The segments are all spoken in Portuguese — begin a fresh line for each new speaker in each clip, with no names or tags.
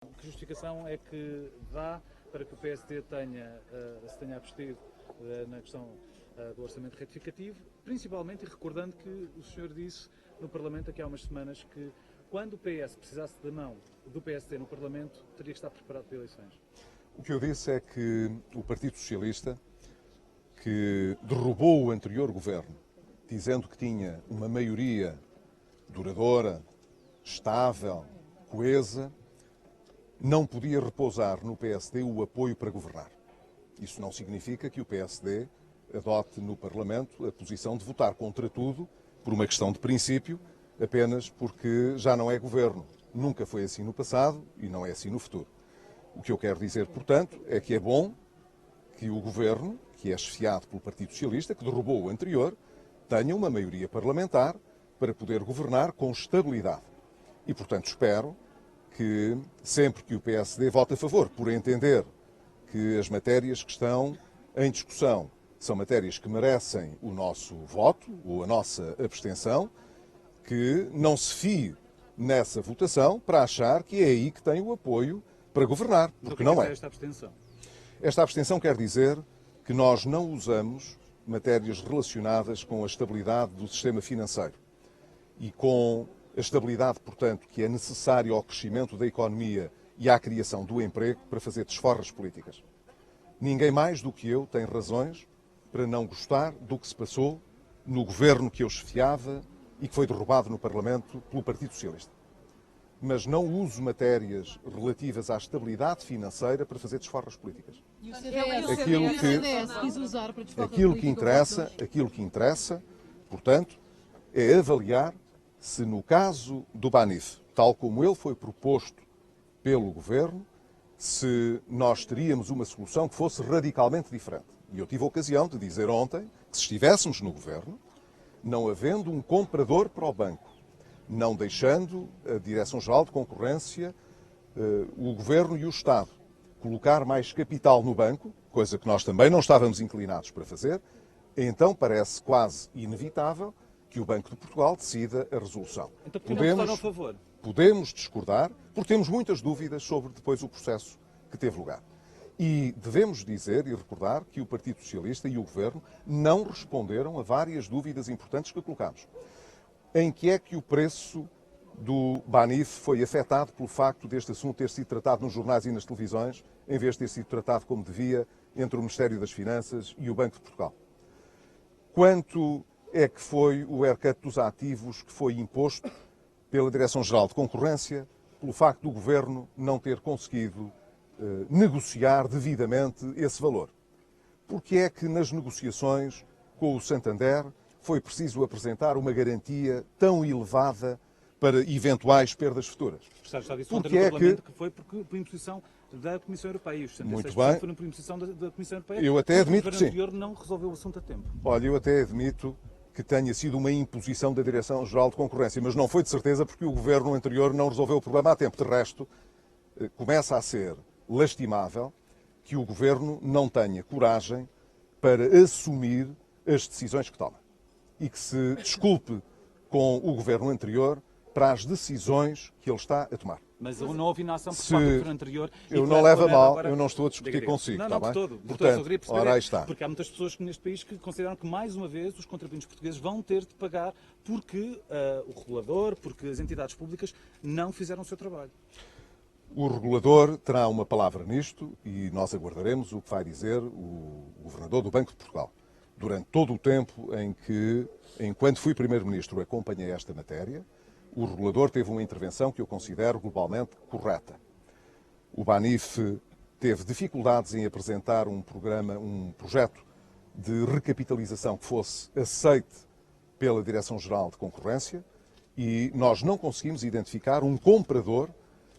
Que justificação é que dá para que o PSD se tenha abstido na questão do orçamento retificativo, principalmente, e recordando que o senhor disse no Parlamento aqui há umas semanas que quando o PS precisasse da mão do PSD no Parlamento, teria que estar preparado para eleições.
O que eu disse é que o Partido Socialista, que derrubou o anterior governo, dizendo que tinha uma maioria duradoura, estável, coesa, não podia repousar no PSD o apoio para governar. Isso não significa que o PSD adote no Parlamento a posição de votar contra tudo, por uma questão de princípio, apenas porque já não é governo. Nunca foi assim no passado e não é assim no futuro. O que eu quero dizer, portanto, é que é bom que o governo, que é chefiado pelo Partido Socialista, que derrubou o anterior, tenha uma maioria parlamentar para poder governar com estabilidade. E, portanto, espero que sempre que o PSD vote a favor, por entender que as matérias que estão em discussão são matérias que merecem o nosso voto ou a nossa abstenção, que não se fie nessa votação para achar que é aí que tem o apoio para governar, porque não é.
Esta abstenção?
Esta abstenção quer dizer que nós não usamos matérias relacionadas com a estabilidade do sistema financeiro e com a estabilidade, portanto, que é necessária ao crescimento da economia e à criação do emprego para fazer desforras políticas. Ninguém mais do que eu tem razões para não gostar do que se passou no governo que eu chefiava e que foi derrubado no Parlamento pelo Partido Socialista. Mas não uso matérias relativas à estabilidade financeira para fazer desforras políticas. Aquilo que interessa, portanto, é avaliar se no caso do Banif, tal como ele foi proposto pelo Governo, se nós teríamos uma solução que fosse radicalmente diferente. E eu tive a ocasião de dizer ontem que se estivéssemos no Governo, não havendo um comprador para o banco, não deixando a Direção-Geral de Concorrência, o Governo e o Estado colocar mais capital no banco, coisa que nós também não estávamos inclinados para fazer, então parece quase inevitável que o Banco de Portugal decida a resolução.
Então, porque não votaram a favor?
Podemos discordar, porque temos muitas dúvidas sobre depois o processo que teve lugar. E devemos dizer e recordar que o Partido Socialista e o Governo não responderam a várias dúvidas importantes que colocámos. Em que é que o preço do Banif foi afetado pelo facto deste assunto ter sido tratado nos jornais e nas televisões, em vez de ter sido tratado como devia entre o Ministério das Finanças e o Banco de Portugal? Quanto é que foi o haircut dos ativos que foi imposto pela Direção-Geral de Concorrência pelo facto do Governo não ter conseguido negociar devidamente esse valor? Porque é que nas negociações com o Santander foi preciso apresentar uma garantia tão elevada para eventuais perdas futuras?
Está disse ontem no Parlamento que foi por imposição da Comissão Europeia. E os 76%
Muito bem.
Foram por imposição da Comissão Europeia.
Eu até admito que sim.
O governo anterior não resolveu o assunto a tempo.
Olha, eu até admito que tenha sido uma imposição da Direção-Geral de Concorrência, mas não foi de certeza porque o governo anterior não resolveu o problema a tempo. De resto, começa a ser lastimável que o governo não tenha coragem para assumir as decisões que toma e que se desculpe com o governo anterior para as decisões que ele está a tomar.
Mas não houve inação por parte do governo anterior.
Eu não levo a mal, eu não estou a discutir consigo.
Não,
está bem?
de todo.
Portanto,
só queria perceber,
ora aí está.
porque há muitas pessoas neste país que consideram que, mais uma vez, os contribuintes portugueses vão ter de pagar porque o regulador, porque as entidades públicas não fizeram o seu trabalho.
O regulador terá uma palavra nisto e nós aguardaremos o que vai dizer o governador do Banco de Portugal. Durante todo o tempo em que, enquanto fui Primeiro-Ministro, acompanhei esta matéria, o regulador teve uma intervenção que eu considero globalmente correta. O Banif teve dificuldades em apresentar um projeto de recapitalização que fosse aceite pela Direção-Geral de Concorrência e nós não conseguimos identificar um comprador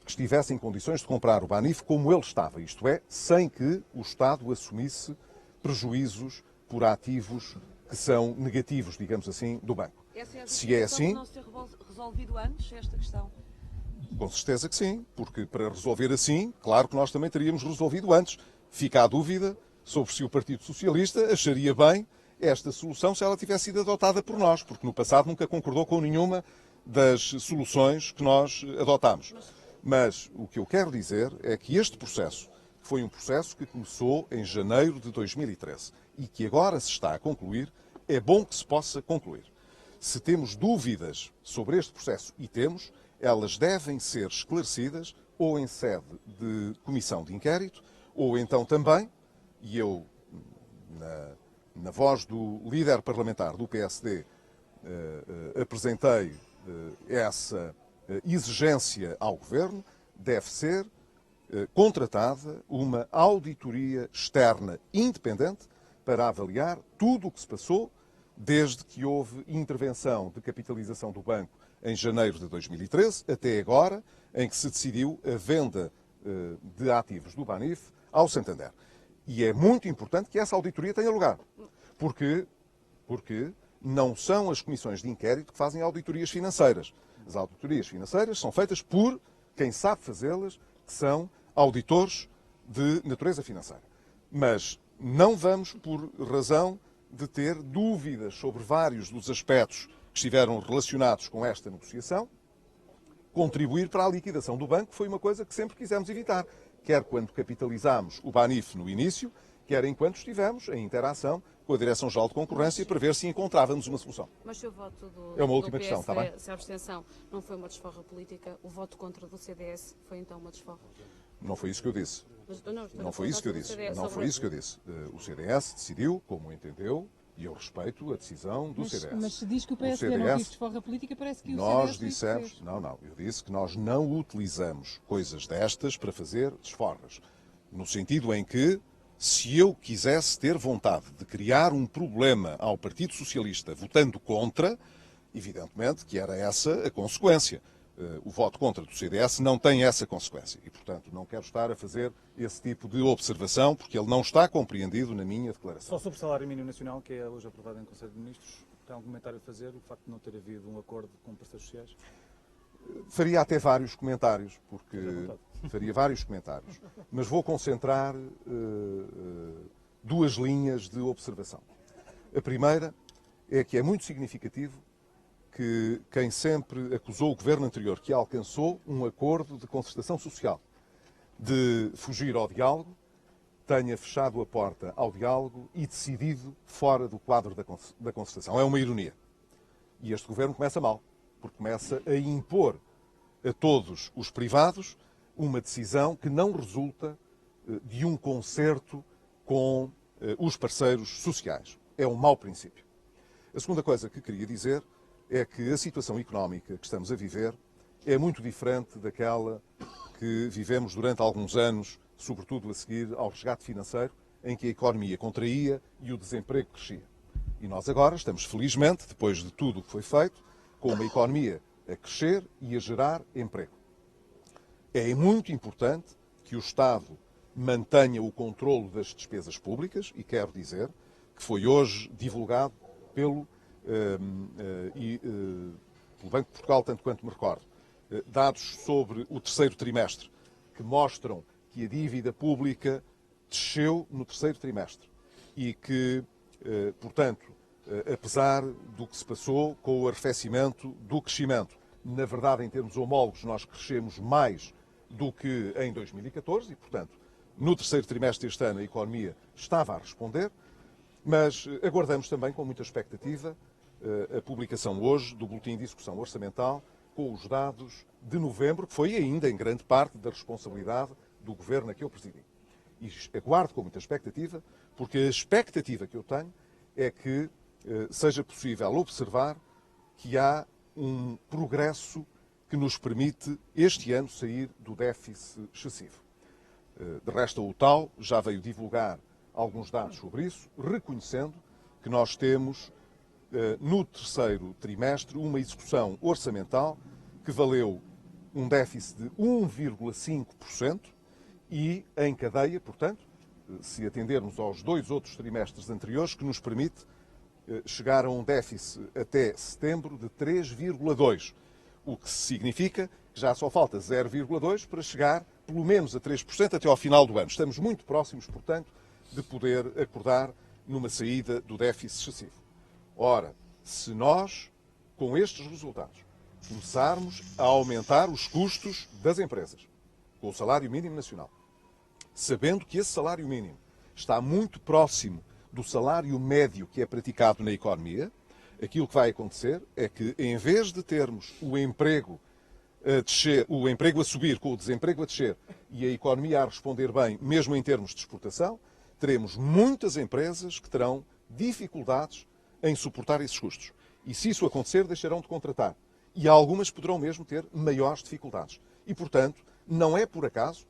que estivesse em condições de comprar o Banif como ele estava, isto é, sem que o Estado assumisse prejuízos por ativos que são negativos, digamos assim, do banco.
Se é assim, não se ter resolvido antes esta questão?
Com certeza que sim, porque para resolver assim, claro que nós também teríamos resolvido antes. Fica a dúvida sobre se o Partido Socialista acharia bem esta solução se ela tivesse sido adotada por nós, porque no passado nunca concordou com nenhuma das soluções que nós adotámos. Mas o que eu quero dizer é que este processo foi um processo que começou em janeiro de 2013 e que agora se está a concluir, é bom que se possa concluir. Se temos dúvidas sobre este processo, e temos, elas devem ser esclarecidas ou em sede de comissão de inquérito, ou então também, e eu, na voz do líder parlamentar do PSD, apresentei essa exigência ao Governo, deve ser contratada uma auditoria externa independente para avaliar tudo o que se passou desde que houve intervenção de capitalização do banco em janeiro de 2013 até agora, em que se decidiu a venda de ativos do Banif ao Santander. E é muito importante que essa auditoria tenha lugar, porque não são as comissões de inquérito que fazem auditorias financeiras. As auditorias financeiras são feitas por quem sabe fazê-las, que são auditores de natureza financeira. Mas não vamos, por razão de ter dúvidas sobre vários dos aspectos que estiveram relacionados com esta negociação, contribuir para a liquidação do banco foi uma coisa que sempre quisemos evitar, quer quando capitalizámos o Banif no início, quer enquanto estivemos em interação com a Direção-Geral de Concorrência para ver se encontrávamos uma solução.
Mas se o voto
É uma última
do
questão, está bem?
Se a abstenção não foi uma desforra política, o voto contra do CDS foi então uma desforra?
Não foi isso que eu disse. Não foi isso que eu disse. Não foi isso que eu disse. O CDS decidiu como entendeu e eu respeito a decisão do CDS.
Mas se diz que o PSD não quis desforra política, parece que o
nós
CDS
dissemos, não, eu disse que nós não utilizamos coisas destas para fazer desforras. No sentido em que, se eu quisesse ter vontade de criar um problema ao Partido Socialista votando contra, evidentemente que era essa a consequência. O voto contra do CDS não tem essa consequência e, portanto, não quero estar a fazer esse tipo de observação porque ele não está compreendido na minha declaração.
Só sobre o salário mínimo nacional, que é hoje aprovado em Conselho de Ministros, tem algum comentário a fazer? O facto de não ter havido um acordo com parceiros sociais?
Faria até vários comentários, mas vou concentrar duas linhas de observação. A primeira é que é muito significativo que quem sempre acusou o governo anterior, que alcançou um acordo de concertação social, de fugir ao diálogo, tenha fechado a porta ao diálogo e decidido fora do quadro da concertação. É uma ironia. E este governo começa mal, porque começa a impor a todos os privados uma decisão que não resulta de um concerto com os parceiros sociais. É um mau princípio. A segunda coisa que queria dizer é que a situação económica que estamos a viver é muito diferente daquela que vivemos durante alguns anos, sobretudo a seguir ao resgate financeiro, em que a economia contraía e o desemprego crescia. E nós agora estamos, felizmente, depois de tudo o que foi feito, com uma economia a crescer e a gerar emprego. É muito importante que o Estado mantenha o controlo das despesas públicas, e quero dizer que foi hoje divulgado pelo Banco de Portugal, tanto quanto me recordo, dados sobre o terceiro trimestre, que mostram que a dívida pública desceu no terceiro trimestre e que, portanto, apesar do que se passou com o arrefecimento do crescimento, na verdade, em termos homólogos, nós crescemos mais do que em 2014 e, portanto, no terceiro trimestre deste ano a economia estava a responder, mas aguardamos também com muita expectativa a publicação hoje do Boletim de Execução Orçamental com os dados de novembro, que foi ainda em grande parte da responsabilidade do governo a que eu presidi. E aguardo com muita expectativa, porque a expectativa que eu tenho é que seja possível observar que há um progresso que nos permite, este ano, sair do déficit excessivo. De resto, o TAU já veio divulgar alguns dados sobre isso, reconhecendo que nós temos, no terceiro trimestre, uma execução orçamental que valeu um déficit de 1,5% e em cadeia, portanto, se atendermos aos dois outros trimestres anteriores, que nos permite chegar a um déficit até setembro de 3,2%, o que significa que já só falta 0,2% para chegar pelo menos a 3% até ao final do ano. Estamos muito próximos, portanto, de poder acordar numa saída do déficit excessivo. Ora, se nós, com estes resultados, começarmos a aumentar os custos das empresas com o salário mínimo nacional, sabendo que esse salário mínimo está muito próximo do salário médio que é praticado na economia, aquilo que vai acontecer é que, em vez de termos o emprego a descer, o emprego a subir com o desemprego a descer e a economia a responder bem, mesmo em termos de exportação, teremos muitas empresas que terão dificuldades em suportar esses custos. E se isso acontecer, deixarão de contratar. E algumas poderão mesmo ter maiores dificuldades. E, portanto, não é por acaso,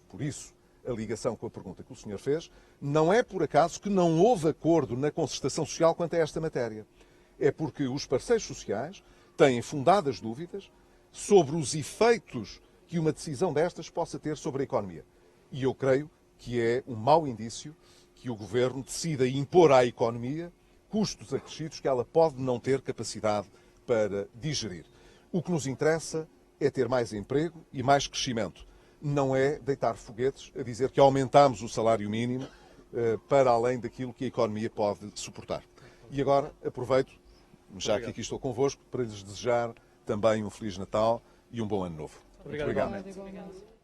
por isso a ligação com a pergunta que o senhor fez, não é por acaso que não houve acordo na concertação social quanto a esta matéria. É porque os parceiros sociais têm fundadas dúvidas sobre os efeitos que uma decisão destas possa ter sobre a economia. E eu creio que é um mau indício que o Governo decida impor à economia custos acrescidos que ela pode não ter capacidade para digerir. O que nos interessa é ter mais emprego e mais crescimento. Não é deitar foguetes a dizer que aumentamos o salário mínimo para além daquilo que a economia pode suportar. E agora aproveito, já que aqui estou convosco, para lhes desejar também um Feliz Natal e um bom Ano Novo.
Obrigado.
Muito obrigado.
Obrigado.